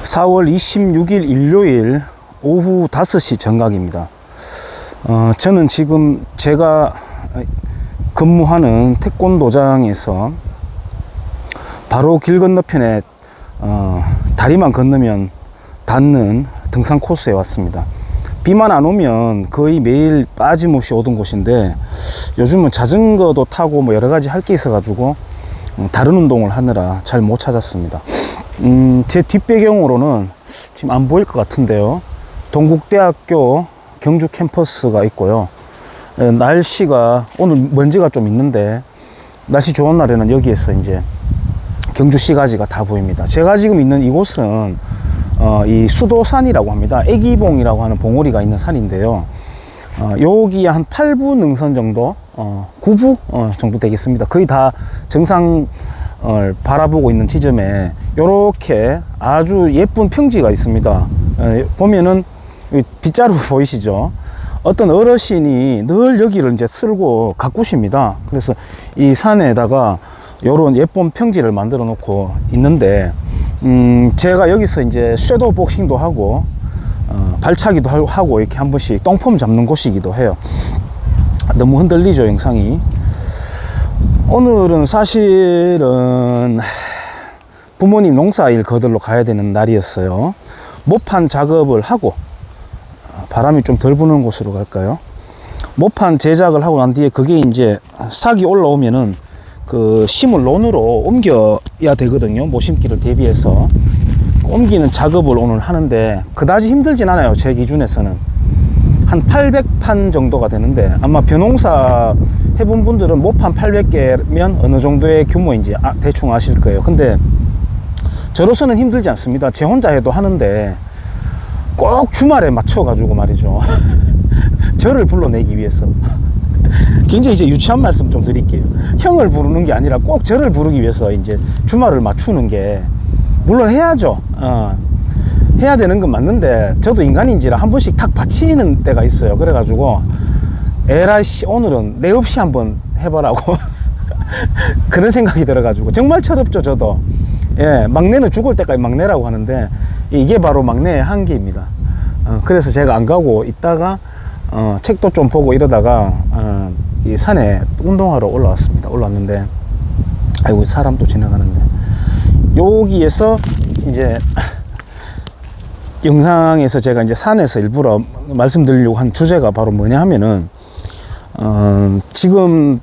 4월 26일 일요일 오후 5시 정각입니다. 저는 지금 제가 근무하는 태권도장에서 바로 길 건너편에 다리만 건너면 닿는 등산 코스에 왔습니다. 비만 안 오면 거의 매일 빠짐없이 오던 곳인데 요즘은 자전거도 타고 뭐 여러 가지 할 게 있어 가지고 다른 운동을 하느라 잘 못 찾았습니다. 제 뒷배경으로는 지금 안 보일 것 같은데요, 동국대학교 경주 캠퍼스가 있고요. 날씨가 오늘 먼지가 좀 있는데 날씨 좋은 날에는 여기에서 이제 경주 시가지가 다 보입니다. 제가 지금 있는 이곳은 이 수도산이라고 합니다. 애기봉이라고 하는 봉우리가 있는 산인데요. 여기 한 8부 능선 정도, 9부 정도 되겠습니다. 거의 다 정상을 바라보고 있는 지점에 이렇게 아주 예쁜 평지가 있습니다. 보면은 빗자루 보이시죠? 어떤 어르신이 늘 여기를 이제 쓸고 가꾸십니다. 그래서 이 산에다가 이런 예쁜 평지를 만들어 놓고 있는데, 제가 여기서 이제 섀도우 복싱도 하고 발차기도 하고 이렇게 한 번씩 똥폼 잡는 곳이기도 해요. 너무 흔들리죠, 영상이. 오늘은 사실은 부모님 농사일 거들러 가야 되는 날이었어요. 모판 작업을 하고, 바람이 좀 덜 부는 곳으로 갈까요? 모판 제작을 하고 난 뒤에 그게 이제 싹이 올라오면은 그 심을 논으로 옮겨야 되거든요. 모심기를 대비해서 옮기는 작업을 오늘 하는데 그다지 힘들진 않아요. 제 기준에서는 한 800판 정도가 되는데, 아마 벼농사 해본 분들은 모판 800개면 어느 정도의 규모인지 대충 아실 거예요. 근데 저로서는 힘들지 않습니다. 제 혼자 해도 하는데 꼭 주말에 맞춰 가지고 말이죠. 저를 불러내기 위해서 굉장히 이제 유치한 말씀 좀 드릴게요. 형을 부르는 게 아니라 꼭 저를 부르기 위해서 이제 주말을 맞추는 게, 물론 해야죠. 해야 되는 건 맞는데 저도 인간인지라 한 번씩 탁 받치는 때가 있어요. 그래가지고 에라이 씨, 오늘은 내 없이 한번 해보라고 그런 생각이 들어가지고 정말 철없죠, 저도. 예, 막내는 죽을 때까지 막내라고 하는데 이게 바로 막내의 한계입니다. 그래서 제가 안 가고 있다가 책도 좀 보고 이러다가 이 산에 운동하러 올라왔는데 아이고, 사람 또 지나가는데, 여기에서 이제 영상에서 제가 이제 산에서 일부러 말씀드리려고 한 주제가 바로 뭐냐 하면은 지금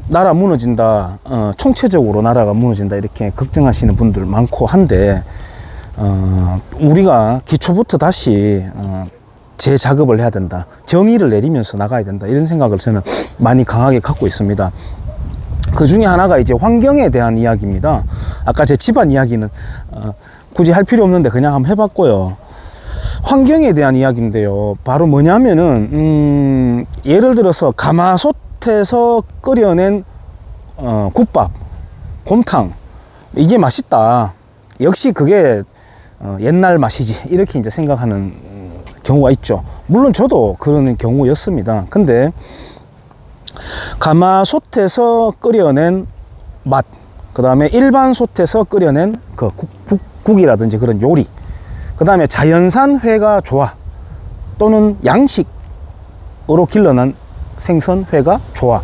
나라 무너진다, 총체적으로 나라가 무너진다 이렇게 걱정하시는 분들 많고 한데, 우리가 기초부터 다시 재작업을 해야 된다, 정의를 내리면서 나가야 된다, 이런 생각을 저는 많이 강하게 갖고 있습니다. 그 중에 하나가 이제 환경에 대한 이야기입니다. 아까 제 집안 이야기는 굳이 할 필요 없는데 그냥 한번 해봤고요. 환경에 대한 이야기인데요, 바로 뭐냐면은 예를 들어서 가마솥에서 끓여낸 국밥, 곰탕, 이게 맛있다, 역시 그게 옛날 맛이지, 이렇게 이제 생각하는 경우가 있죠. 물론 저도 그런 경우였습니다. 근데 가마솥에서 끓여낸 맛, 그 다음에 일반 솥에서 끓여낸 그 국이라든지 그런 요리, 그 다음에 자연산 회가 좋아, 또는 양식으로 길러난 생선 회가 좋아,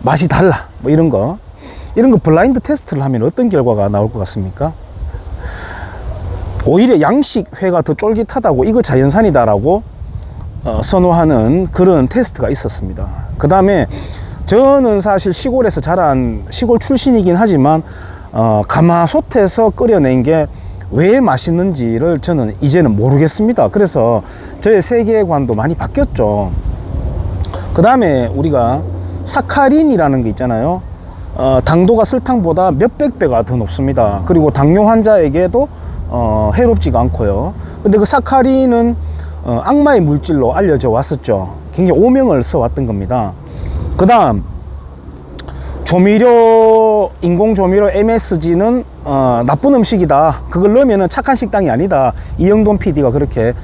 맛이 달라, 뭐 이런 거 블라인드 테스트를 하면 어떤 결과가 나올 것 같습니까? 오히려 양식 회가 더 쫄깃하다고, 이거 자연산이다라고 선호하는 그런 테스트가 있었습니다. 그 다음에 저는 사실 시골에서 자란 시골 출신이긴 하지만 가마솥에서 끓여낸 게 왜 맛있는지를 저는 이제는 모르겠습니다. 그래서 저의 세계관도 많이 바뀌었죠. 그 다음에 우리가 사카린이라는 게 있잖아요. 당도가 설탕보다 몇백 배가 더 높습니다. 그리고 당뇨 환자에게도 해롭지가 않고요. 근데 그 사카린은 악마의 물질로 알려져 왔었죠. 굉장히 오명을 써왔던 겁니다. 그 다음 조미료, 인공조미료 MSG는 나쁜 음식이다, 그걸 넣으면 착한 식당이 아니다, 이영돈 PD가 그렇게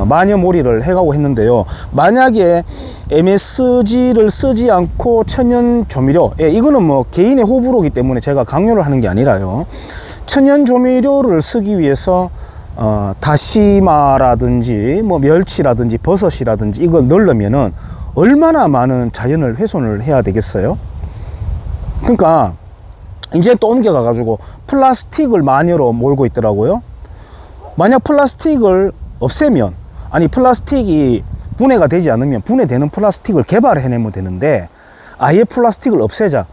마녀몰이를 해가고 했는데요. 만약에 MSG를 쓰지 않고 천연 조미료, 이거는 뭐 개인의 호불호기 때문에 제가 강요를 하는 게 아니라요, 천연 조미료를 쓰기 위해서 다시마라든지 뭐 멸치라든지 버섯이라든지 이걸 넣으려면은 얼마나 많은 자연을 훼손을 해야 되겠어요? 그러니까 이제 또 옮겨가 가지고 플라스틱을 마녀로 몰고 있더라고요. 만약 플라스틱을 없애면, 아니 플라스틱이 분해가 되지 않으면 분해되는 플라스틱을 개발해내면 되는데, 아예 플라스틱을 없애자,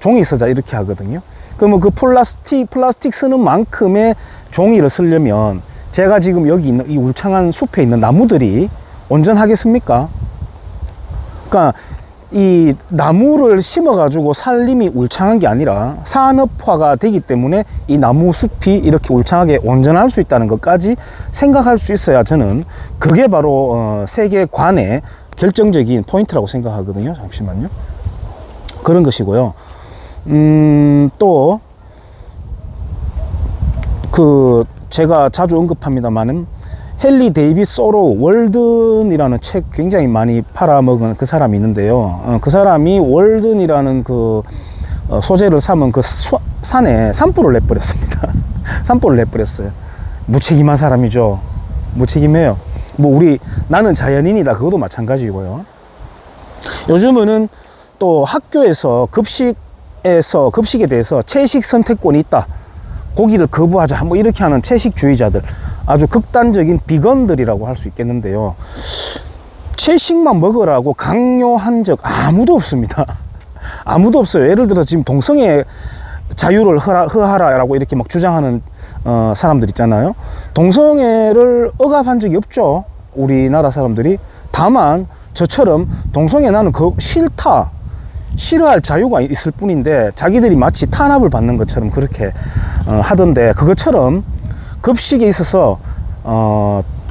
종이 쓰자 이렇게 하거든요. 그러면 그 플라스틱 쓰는 만큼의 종이를 쓰려면 제가 지금 여기 있는 이 울창한 숲에 있는 나무들이 온전하겠습니까? 그러니까 이 나무를 심어 가지고 산림이 울창한 게 아니라 산업화가 되기 때문에 이 나무 숲이 이렇게 울창하게 온전할 수 있다는 것까지 생각할 수 있어야 저는 그게 바로 세계관의 결정적인 포인트라고 생각하거든요. 잠시만요. 그런 것이고요. 또 제가 자주 언급합니다만은 헨리 데이비스 소로우 월든이라는 책 굉장히 많이 팔아먹은 그 사람이 있는데요. 그 사람이 월든이라는 그 소재를 삼은 그 산에 산불을 내버렸습니다. 산불을 내버렸어요. 무책임한 사람이죠. 무책임해요. 뭐 나는 자연인이다, 그것도 마찬가지고요. 요즘은 또 학교에서 급식에 대해서 채식 선택권이 있다, 고기를 거부하자, 뭐 이렇게 하는 채식주의자들, 아주 극단적인 비건들이라고 할 수 있겠는데요. 채식만 먹으라고 강요한 적 아무도 없습니다. 아무도 없어요. 예를 들어 지금 동성애 자유를 허하라라고 이렇게 막 주장하는 사람들 있잖아요. 동성애를 억압한 적이 없죠, 우리나라 사람들이. 다만 저처럼 동성애 나는 싫어할 자유가 있을 뿐인데, 자기들이 마치 탄압을 받는 것처럼 그렇게 하던데, 그것처럼 급식에 있어서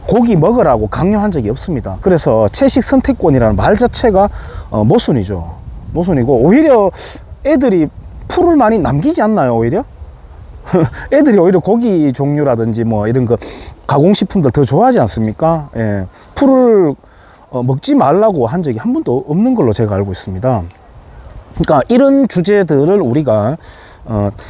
고기 먹으라고 강요한 적이 없습니다. 그래서 채식 선택권이라는 말 자체가 모순이죠. 모순이고, 오히려 애들이 풀을 많이 남기지 않나요? 오히려 애들이 오히려 고기 종류라든지 뭐 이런 거 가공식품들 더 좋아하지 않습니까? 예. 풀을 먹지 말라고 한 적이 한 번도 없는 걸로 제가 알고 있습니다. 그러니까 이런 주제들을 우리가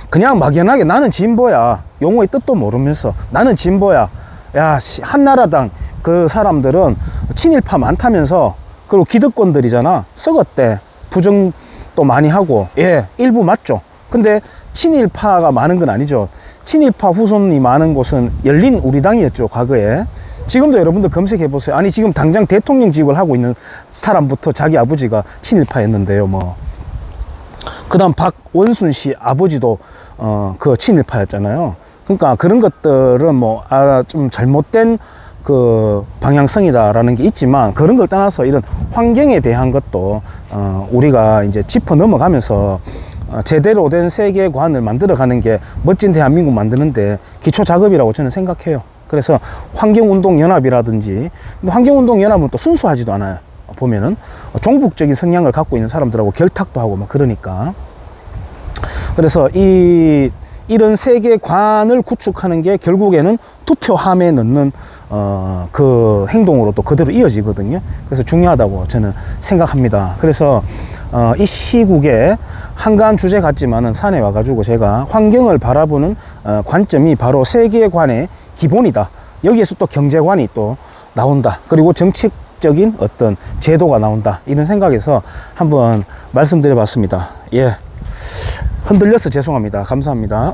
그냥 막연하게 나는 진보야, 용어의 뜻도 모르면서 나는 진보야, 야 한나라당 그 사람들은 친일파 많다면서, 그리고 기득권들이잖아, 썩었대, 부정도 많이 하고, 예 일부 맞죠. 근데 친일파가 많은 건 아니죠. 친일파 후손이 많은 곳은 열린 우리당이었죠, 과거에. 지금도 여러분들 검색해 보세요. 아니 지금 당장 대통령직을 하고 있는 사람부터 자기 아버지가 친일파였는데요. 뭐 그 다음 박원순 씨 아버지도 그 친일파였잖아요. 그러니까 그런 것들은 뭐 좀 잘못된 그 방향성이다라는 게 있지만, 그런 걸 떠나서 이런 환경에 대한 것도 우리가 이제 짚어 넘어가면서 제대로 된 세계관을 만들어가는 게 멋진 대한민국 만드는데 기초 작업이라고 저는 생각해요. 그래서 환경운동연합이라든지, 근데 환경운동연합은 또 순수하지도 않아요. 보면은 종북적인 성향을 갖고 있는 사람들하고 결탁도 하고 막 그러니까. 그래서 이런 세계관을 구축하는 게 결국에는 투표함에 넣는 그 행동으로 또 그대로 이어지거든요. 그래서 중요하다고 저는 생각합니다. 그래서 이 시국에 한가한 주제 같지만은 산에 와가지고 제가 환경을 바라보는 관점이 바로 세계관의 기본이다. 여기에서 또 경제관이 또 나온다. 그리고 정책적인 어떤 제도가 나온다. 이런 생각에서 한번 말씀드려 봤습니다. 예. 흔들려서 죄송합니다. 감사합니다.